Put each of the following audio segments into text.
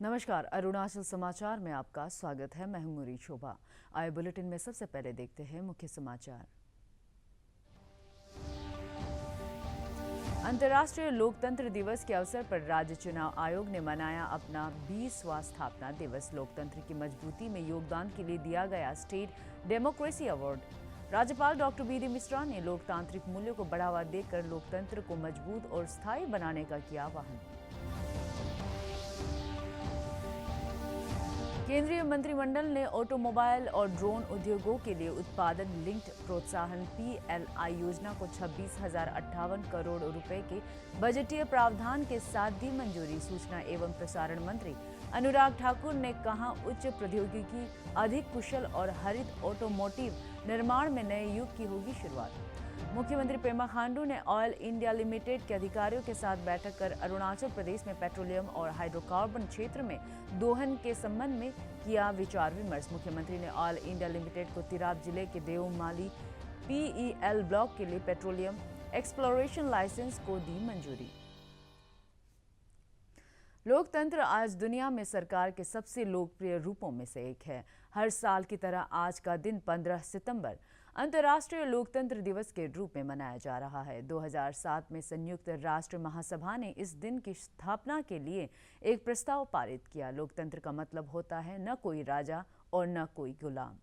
नमस्कार, अरुणाचल समाचार में आपका स्वागत है। मैं हूं मुरी शोभा। आए बुलेटिन में सबसे पहले देखते हैं मुख्य समाचार। अंतर्राष्ट्रीय लोकतंत्र दिवस के अवसर पर राज्य चुनाव आयोग ने मनाया अपना 20वां स्थापना दिवस। लोकतंत्र की मजबूती में योगदान के लिए दिया गया स्टेट डेमोक्रेसी अवार्ड। राज्यपाल डॉक्टर बी डी मिश्रा ने लोकतांत्रिक मूल्यों को बढ़ावा देकर लोकतंत्र को मजबूत और स्थायी बनाने का किया आह्वान। केंद्रीय मंत्रिमंडल ने ऑटोमोबाइल और ड्रोन उद्योगों के लिए उत्पादन लिंक्ड प्रोत्साहन PLI योजना को 26,058 करोड़ रुपए के बजटीय प्रावधान के साथ दी मंजूरी। सूचना एवं प्रसारण मंत्री अनुराग ठाकुर ने कहा, उच्च प्रौद्योगिकी, अधिक कुशल और हरित ऑटोमोटिव निर्माण में नए युग की होगी शुरुआत। मुख्यमंत्री पेमा खांडू ने ऑयल इंडिया लिमिटेड के अधिकारियों के साथ बैठक कर अरुणाचल प्रदेश में पेट्रोलियम और हाइड्रोकार्बन क्षेत्र में दोहन के संबंध में किया विचार विमर्श। मुख्यमंत्री ने ऑयल इंडिया लिमिटेड को तिराप जिले के देवमाली PEL ब्लॉक के लिए पेट्रोलियम एक्सप्लोरेशन लाइसेंस को दी मंजूरी। लोकतंत्र आज दुनिया में सरकार के सबसे लोकप्रिय रूपों में से एक है। हर साल की तरह आज का दिन 15 सितंबर अंतर्राष्ट्रीय लोकतंत्र दिवस के रूप में मनाया जा रहा है। 2007 में संयुक्त राष्ट्र महासभा ने इस दिन की स्थापना के लिए एक प्रस्ताव पारित किया। लोकतंत्र का मतलब होता है न कोई राजा और न कोई गुलाम,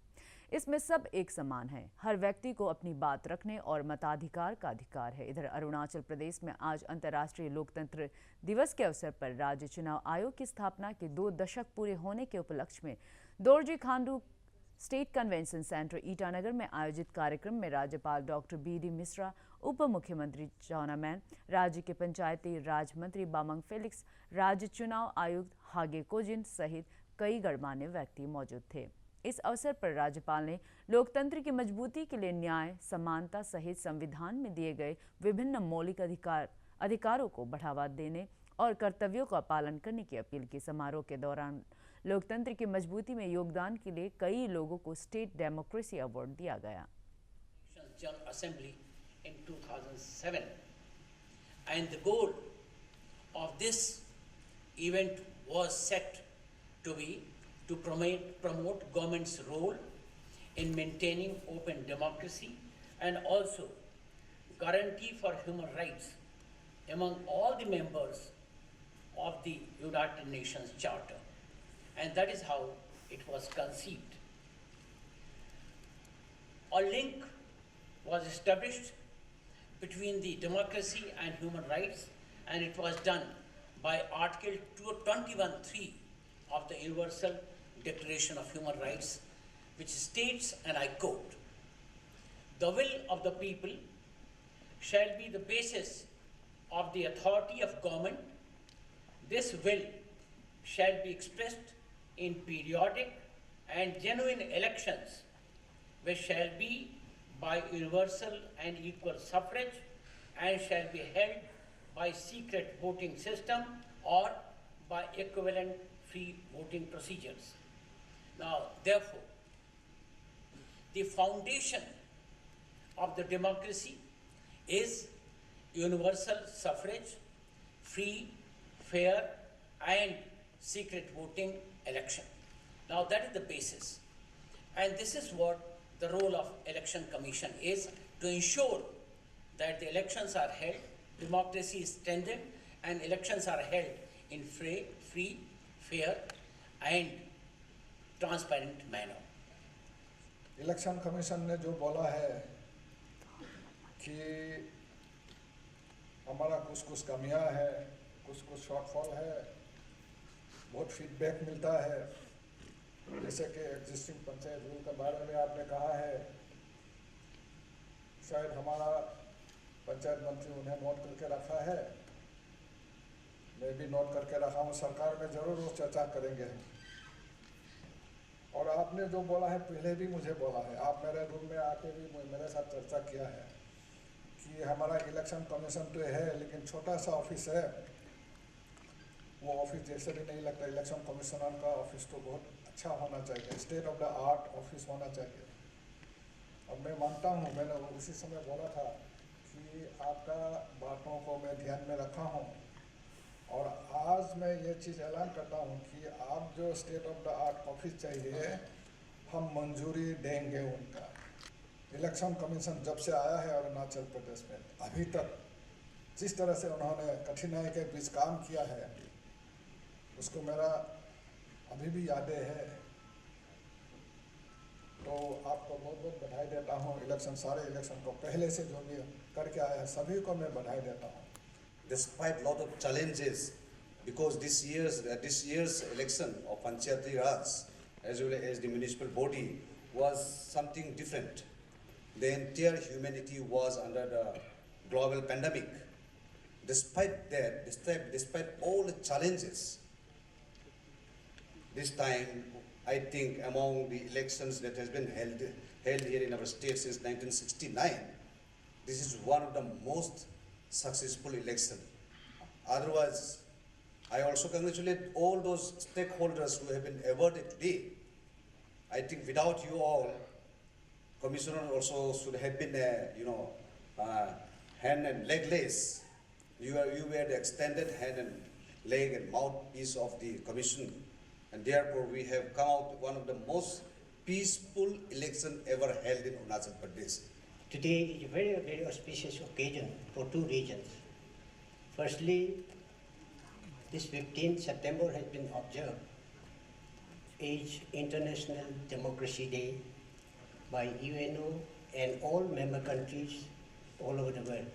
इसमें सब एक समान है। हर व्यक्ति को अपनी बात रखने और मताधिकार का अधिकार है। इधर अरुणाचल प्रदेश में आज अंतर्राष्ट्रीय लोकतंत्र दिवस के अवसर पर राज्य चुनाव आयोग की स्थापना के 2 दशक पूरे होने के उपलक्ष्य में Dorjee Khandu state convention centre Itanagar में आयोजित कार्यक्रम में राज्यपाल डॉक्टर BD मिश्रा, उप मुख्यमंत्री चाउना मैन, राज्य के पंचायती राज मंत्री बामंग फेलिक्स, राज्य चुनाव आयुक्त हागे कोजिन सहित कई गणमान्य व्यक्ति मौजूद थे। इस अवसर पर राज्यपाल ने लोकतंत्र की मजबूती के लिए न्याय, समानता सहित संविधान में दिए गए विभिन्न मौलिक अधिकारों को बढ़ावा देने और कर्तव्यों का पालन करने की अपील की। समारोह के दौरान लोकतंत्र की मजबूती में योगदान के लिए कई लोगों को स्टेट डेमोक्रेसी अवार्ड दिया गया। General Assembly in 2007, and the goal of this event was set to be to promote government's role in maintaining open democracy and also guarantee for human rights among all the members of the United Nations Charter, and that is how it was conceived. A link was established between the democracy and human rights, and it was done by Article 21(3) of the Universal Declaration of Human Rights, which states, and I quote, "The will of the people shall be the basis of the authority of government. This will shall be expressed in periodic and genuine elections, which shall be by universal and equal suffrage and shall be held by secret voting system or by equivalent free voting procedures." Now, therefore, the foundation of the democracy is universal suffrage, free, fair, and secret voting election. Now, that is the basis. And this is what the role of Election Commission is, to ensure that the elections are held, democracy is strengthened, and elections are held in free, fair, and transparent manner. Election commission ने जो बोला है कि हमारा कुछ कमियां है, कुछ शॉर्टफॉल है, बहुत फीडबैक मिलता है। जैसे कि एग्जिस्टिंग पंचायत रूल के बारे में आपने कहा है, शायद हमारा पंचायत मंत्री उन्हें नोट करके रखा है, मैं भी नोट करके रखा हूँ। सरकार में जरूर वो चर्चा करेंगे। और आपने जो बोला है, पहले भी मुझे बोला है, आप मेरे रूम में आके भी मेरे साथ चर्चा किया है कि हमारा इलेक्शन कमीशन तो है लेकिन छोटा सा ऑफिस है, वो ऑफिस जैसे भी नहीं लगता। इलेक्शन कमिश्नर का ऑफिस तो बहुत अच्छा होना चाहिए, state of the art office होना चाहिए। और मैं मानता हूँ, मैंने उसी समय बोला था कि आपका बातों को मैं ध्यान में रखा हूँ और आज मैं ये चीज़ ऐलान करता हूँ कि आप जो state of the art office चाहिए हम मंजूरी देंगे उनका। इलेक्शन कमीशन जब से आया है अरुणाचल प्रदेश में अभी तक जिस तरह से उन्होंने कठिनाई के बीच काम किया है उसको मेरा अभी भी यादें है। तो आपको बहुत बहुत बधाई देता हूँ। सारे इलेक्शन को पहले से जो भी करके आया है सभी को मैं बधाई देता हूँ। Despite lot of challenges, because this year's election of Panchayati Raj as well as the municipal body was something different. The entire humanity was under the global pandemic. Despite that, despite all the challenges, this time I think among the elections that has been held here in our state since 1969, this is one of the most successful election. Otherwise, I also congratulate all those stakeholders who have been awarded today. I think without you all, Commissioner also should have been, hand and legless. You were the extended hand and leg and mouthpiece of the Commission, and therefore we have come out one of the most peaceful election ever held in Arunachal Pradesh. Today is a very, very auspicious occasion for two reasons. Firstly, this 15th September has been observed as International Democracy Day by UNO and all member countries all over the world.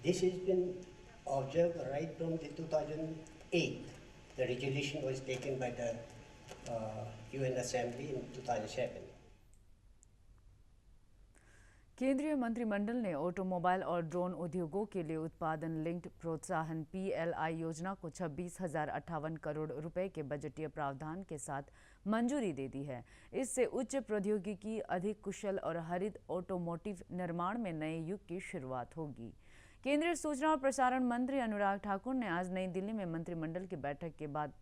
This has been observed right from the 2008. The resolution was taken by the UN Assembly in 2007. केंद्रीय मंत्रिमंडल ने automobile और drone उद्योगों के लिए उत्पादन linked प्रोत्साहन PLI योजना को 26,058 करोड़ रुपए के बजटीय प्रावधान के साथ मंजूरी दे दी है। इससे उच्च प्रौद्योगिकी, अधिक कुशल और हरित ऑटोमोटिव निर्माण में नए युग की शुरुआत होगी। केंद्रीय सूचना और प्रसारण मंत्री अनुराग ठाकुर ने आज नई दिल्ली में मंत्रिमंडल की बैठक के बाद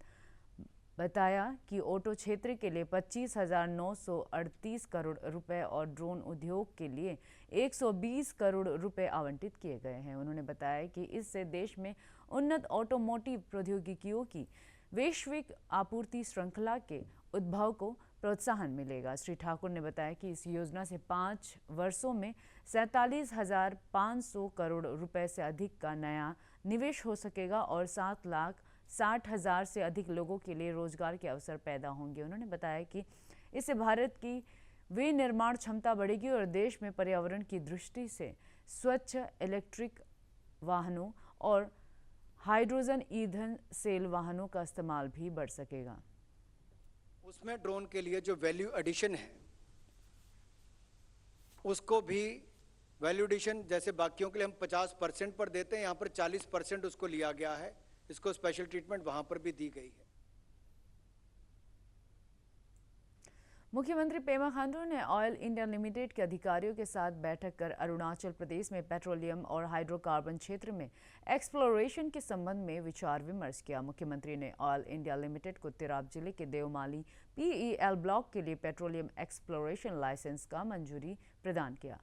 बताया कि ऑटो क्षेत्र के लिए 25,938 करोड़ रुपए और ड्रोन उद्योग के लिए 120 करोड़ रुपए आवंटित किए गए हैं। उन्होंने बताया कि इससे देश में उन्नत ऑटोमोटिव प्रौद्योगिकियों की वैश्विक आपूर्ति श्रृंखला के उद्भव को प्रोत्साहन मिलेगा। श्री ठाकुर ने बताया कि इस योजना से 5 वर्षों में 47,500 करोड़ रुपए से अधिक का नया निवेश हो सकेगा और 7,60,000 से अधिक लोगों के लिए रोजगार के अवसर पैदा होंगे। उन्होंने बताया कि इससे भारत की विनिर्माण क्षमता बढ़ेगी और देश में पर्यावरण की दृष्टि से स्वच्छ इलेक्ट्रिक वाहनों और हाइड्रोजन ईंधन सेल वाहनों का इस्तेमाल भी बढ़ सकेगा। उसमें ड्रोन के लिए जो वैल्यू एडिशन है उसको भी वैल्यू एडिशन जैसे बाकियों के लिए हम 50% पर देते हैं, यहाँ पर 40% उसको लिया गया है। इसको स्पेशल ट्रीटमेंट वहां पर भी दी गई है। मुख्यमंत्री पेमा खांडू ने ऑयल इंडिया लिमिटेड के अधिकारियों के साथ बैठक कर अरुणाचल प्रदेश में पेट्रोलियम और हाइड्रोकार्बन क्षेत्र में एक्सप्लोरेशन के संबंध में विचार विमर्श किया। मुख्यमंत्री ने ऑयल इंडिया लिमिटेड को तिराप जिले के देवमाली PEL ब्लॉक के लिए पेट्रोलियम एक्सप्लोरेशन लाइसेंस का मंजूरी प्रदान किया।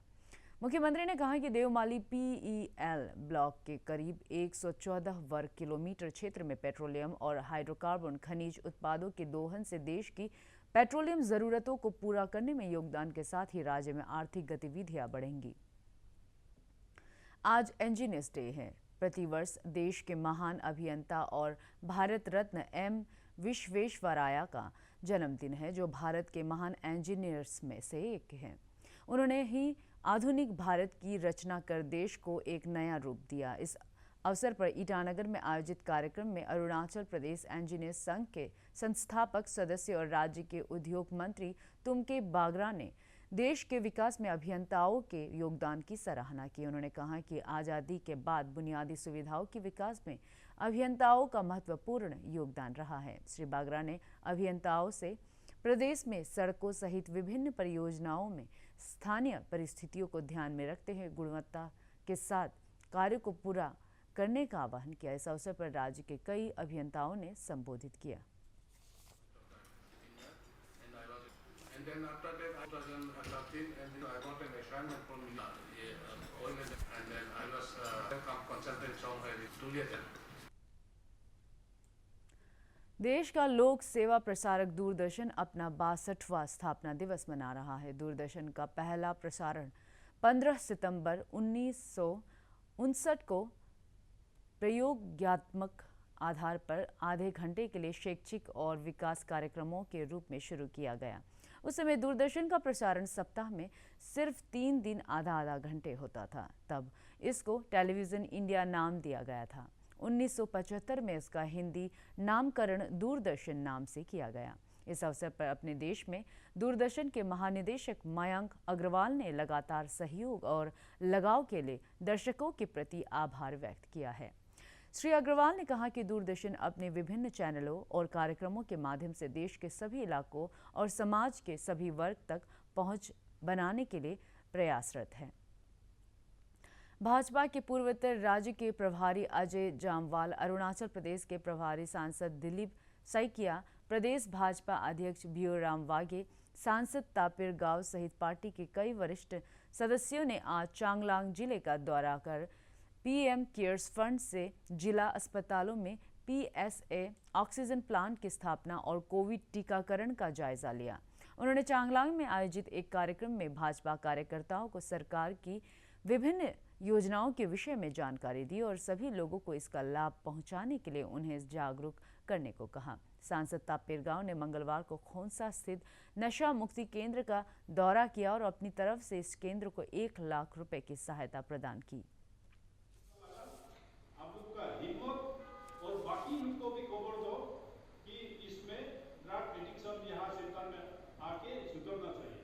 मुख्यमंत्री ने कहा कि देवमाली PEL ब्लॉक के करीब 114 वर्ग किलोमीटर क्षेत्र में पेट्रोलियम और हाइड्रोकार्बन खनिज उत्पादों के दोहन से देश की पेट्रोलियम जरूरतों को पूरा करने में योगदान के साथ ही राज्य में आर्थिक गतिविधियां बढ़ेंगी। आज इंजीनियर्स डे है। प्रतिवर्ष देश के महान अभियंता और भारत रत्न M विश्वेश्वराया का जन्मदिन है, जो भारत के महान इंजीनियर्स में से एक हैं। उन्होंने ही आधुनिक भारत की रचना कर देश को एक नया रूप दिया। इस अवसर पर ईटानगर में आयोजित कार्यक्रम में अरुणाचल प्रदेश इंजीनियर संघ के संस्थापक सदस्य और राज्य के उद्योग मंत्री तुमके बागरा ने देश के विकास में अभियंताओं के योगदान की सराहना की। उन्होंने कहा कि आज़ादी के बाद बुनियादी सुविधाओं के विकास में अभियंताओं का महत्वपूर्ण योगदान रहा है। श्री बागरा ने अभियंताओं से प्रदेश में सड़कों सहित विभिन्न परियोजनाओं में स्थानीय परिस्थितियों को ध्यान में रखते हुए गुणवत्ता के साथ कार्य को पूरा करने का आह्वान किया। इस अवसर पर राज्य के कई अभियंताओं ने संबोधित किया। And then after that, 2013, I got an assignment from oil and then I was consultant from देश का लोक सेवा प्रसारक दूरदर्शन अपना 62वां स्थापना दिवस मना रहा है। दूरदर्शन का पहला प्रसारण 15 सितंबर 1959 को प्रयोगात्मक आधार पर आधे घंटे के लिए शैक्षिक और विकास कार्यक्रमों के रूप में शुरू किया गया। उस समय दूरदर्शन का प्रसारण सप्ताह में सिर्फ 3 दिन आधा घंटे होता था। तब इसको टेलीविज़न इंडिया नाम दिया गया था। 1975 में इसका हिंदी नामकरण दूरदर्शन नाम से किया गया। इस अवसर पर अपने देश में दूरदर्शन के महानिदेशक मयंक अग्रवाल ने लगातार सहयोग और लगाव के लिए दर्शकों के प्रति आभार व्यक्त किया है। श्री अग्रवाल ने कहा कि दूरदर्शन अपने विभिन्न चैनलों और कार्यक्रमों के माध्यम से देश के सभी इलाकों और समाज के सभी वर्ग तक पहुंच बनाने के लिए प्रयासरत है। भाजपा के पूर्वोत्तर राज्य के प्रभारी अजय जामवाल, अरुणाचल प्रदेश के प्रभारी सांसद दिलीप सैकिया, प्रदेश भाजपा अध्यक्ष बियोराम वाघे, सांसद तापिर गाव सहित पार्टी के कई वरिष्ठ सदस्यों ने आज चांगलांग जिले का दौरा कर पीएम केयर्स फंड से जिला अस्पतालों में पीएसए ऑक्सीजन प्लांट की स्थापना और कोविड टीकाकरण का जायजा लिया। उन्होंने चांगलांग में आयोजित एक कार्यक्रम में भाजपा कार्यकर्ताओं को सरकार की विभिन्न योजनाओं के विषय में जानकारी दी और सभी लोगों को इसका लाभ पहुंचाने के लिए उन्हें जागरूक करने को कहा। सांसद तापिर गाव ने मंगलवार को खोंसा स्थित नशा मुक्ति केंद्र का दौरा किया और अपनी तरफ से इस केंद्र को 1 लाख रुपए की सहायता प्रदान की। आप लोग का हिम्मत और बाकी लोग को भी खबर दो कि इसमें ड्रग एडिक्शन यहाँ सेंटर में आके सुधरना चाहिए।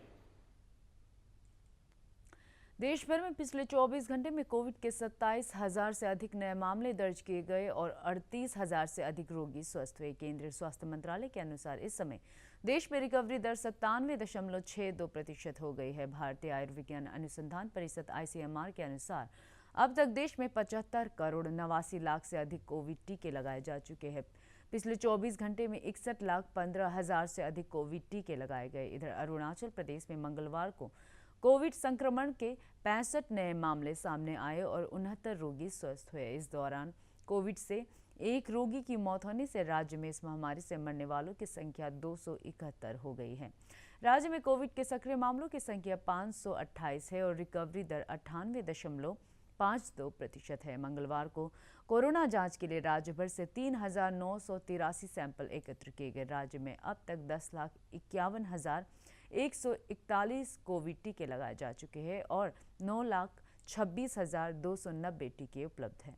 देश भर में पिछले 24 घंटे में कोविड के 27,000 से अधिक नए मामले दर्ज किए गए और 38,000 से अधिक रोगी स्वस्थ हुए। केंद्रीय स्वास्थ्य मंत्रालय के अनुसार इस समय देश में रिकवरी दर 97.62% हो गई है। भारतीय आयुर्विज्ञान अनुसंधान परिषद ICMR के अनुसार अब तक देश में 75 करोड़ 89 लाख से अधिक कोविड टीके लगाए जा चुके हैं। पिछले 24 घंटे में 61,15,000 से अधिक कोविड टीके लगाए गए। इधर अरुणाचल प्रदेश में मंगलवार को कोविड संक्रमण के 65 नए मामले सामने आए और 69 रोगी स्वस्थ हुए। इस दौरान कोविड से एक रोगी की मौत होने से राज्य में इस महामारी से मरने वालों की संख्या 271 हो गई है। राज्य में कोविड के सक्रिय मामलों की संख्या 528 है और रिकवरी दर 98.52% है। मंगलवार को कोरोना जांच के लिए राज्य भर से 3,983 सैंपल एकत्र किए गए। राज्य में अब तक 10,51,141 कोविड टीके लगाए जा चुके हैं और 9,26,290 टीके उपलब्ध हैं।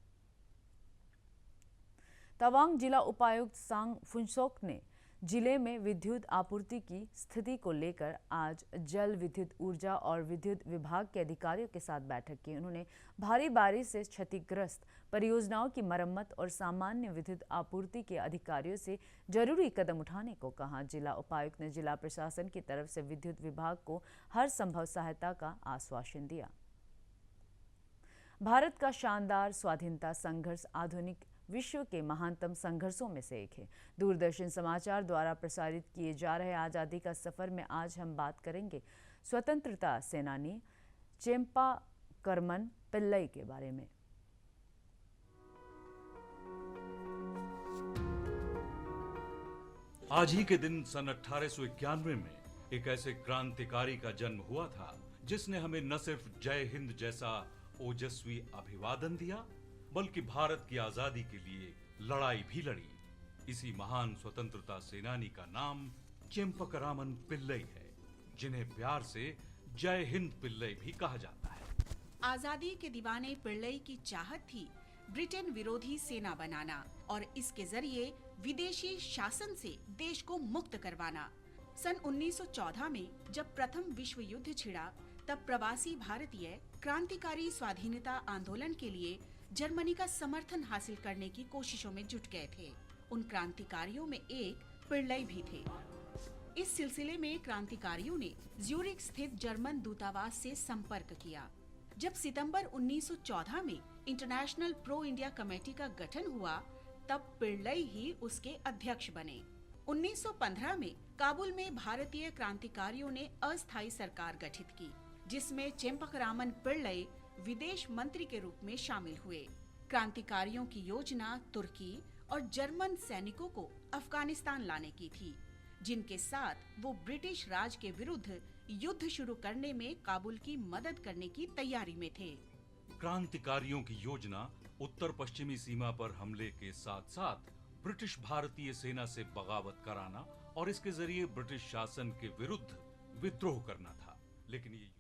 तवांग जिला उपायुक्त सांग फुनसोक ने जिले में विद्युत आपूर्ति की स्थिति को लेकर आज जल विद्युत ऊर्जा और विद्युत विभाग के अधिकारियों के साथ बैठक की। उन्होंने भारी बारिश से क्षतिग्रस्त परियोजनाओं की मरम्मत और सामान्य विद्युत आपूर्ति के अधिकारियों से जरूरी कदम उठाने को कहा। जिला उपायुक्त ने जिला प्रशासन की तरफ से विद्युत विभाग को हर संभव सहायता का आश्वासन दिया। भारत का शानदार स्वाधीनता संघर्ष आधुनिक विश्व के महानतम संघर्षों में से एक है। दूरदर्शन समाचार द्वारा प्रसारित किए जा रहे आज़ादी का सफर में आज हम बात करेंगे स्वतंत्रता सेनानी चेम्पाकरमन पिल्लई के बारे में। आज ही के दिन सन 1891 में एक ऐसे क्रांतिकारी का जन्म हुआ था जिसने हमें न सिर्फ जय हिंद जैसा ओजस्वी अभिवादन दिया बल्कि भारत की आजादी के लिए लड़ाई भी लड़ी। इसी महान स्वतंत्रता सेनानी का नाम चेम्पकरामन पिल्लई है, जिन्हें प्यार से जय हिंद पिल्लई भी कहा जाता है। आजादी के दीवाने पिल्लई की चाहत थी ब्रिटेन विरोधी सेना बनाना और इसके जरिए विदेशी शासन से देश को मुक्त करवाना। सन 1914 में जब प्रथम विश्व युद्ध छिड़ा तब प्रवासी भारतीय क्रांतिकारी स्वाधीनता आंदोलन के लिए जर्मनी का समर्थन हासिल करने की कोशिशों में जुट गए थे। उन क्रांतिकारियों में एक पिल्लई भी थे। इस सिलसिले में क्रांतिकारियों ने ज्यूरिख स्थित जर्मन दूतावास से संपर्क किया। जब सितंबर 1914 में इंटरनेशनल प्रो इंडिया कमेटी का गठन हुआ तब पिल्लई ही उसके अध्यक्ष बने। 1915 में काबुल में भारतीय क्रांतिकारियों ने अस्थायी सरकार गठित की, जिसमें चेम्पकरामन पिल्लई विदेश मंत्री के रूप में शामिल हुए। क्रांतिकारियों की योजना तुर्की और जर्मन सैनिकों को अफगानिस्तान लाने की थी, जिनके साथ वो ब्रिटिश राज के विरुद्ध युद्ध शुरू करने में काबुल की मदद करने की तैयारी में थे। क्रांतिकारियों की योजना उत्तर पश्चिमी सीमा पर हमले के साथ साथ ब्रिटिश भारतीय सेना से बगावत कराना और इसके जरिए ब्रिटिश शासन के विरुद्ध विद्रोह करना था। लेकिन ये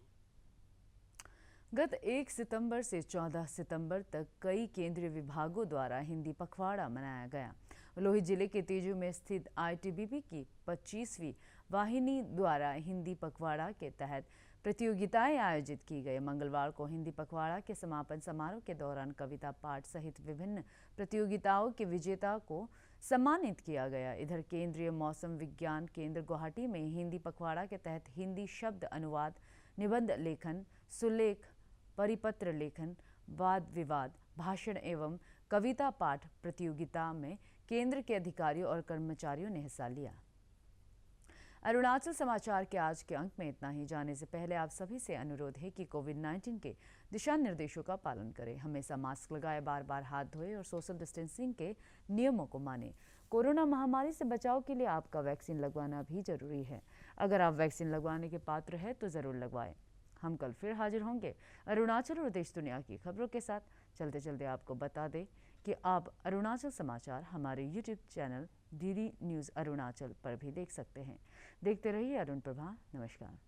गत 1 सितंबर से 14 सितंबर तक कई केंद्रीय विभागों द्वारा हिंदी पखवाड़ा मनाया गया। लोहित जिले के तेजू में स्थित ITBP की 25वीं वाहिनी द्वारा हिंदी पखवाड़ा के तहत प्रतियोगिताएं आयोजित की गई। मंगलवार को हिंदी पखवाड़ा के समापन समारोह के दौरान कविता पाठ सहित विभिन्न प्रतियोगिताओं के विजेता को सम्मानित किया गया। इधर केंद्रीय मौसम विज्ञान केंद्र गुवाहाटी में हिंदी पखवाड़ा के तहत हिंदी शब्द अनुवाद, निबंध लेखन, सुलेख, परिपत्र लेखन, वाद विवाद, भाषण एवं कविता पाठ प्रतियोगिता में केंद्र के अधिकारियों और कर्मचारियों ने हिस्सा लिया। अरुणाचल समाचार के आज के अंक में इतना ही। जाने से पहले आप सभी से अनुरोध है कि कोविड-19 के दिशा निर्देशों का पालन करें। हमेशा मास्क लगाए, बार बार हाथ धोएं और सोशल डिस्टेंसिंग के नियमों को मानें। कोरोना महामारी से बचाव के लिए आपका वैक्सीन लगवाना भी जरूरी है। अगर आप वैक्सीन लगवाने के पात्र हैं तो ज़रूर लगवाएं। हम कल फिर हाजिर होंगे अरुणाचल और देश दुनिया की खबरों के साथ। चलते चलते आपको बता दें कि आप अरुणाचल समाचार हमारे YouTube channel DD news Arunachal पर भी देख सकते हैं। देखते रहिए अरुण प्रभा। नमस्कार।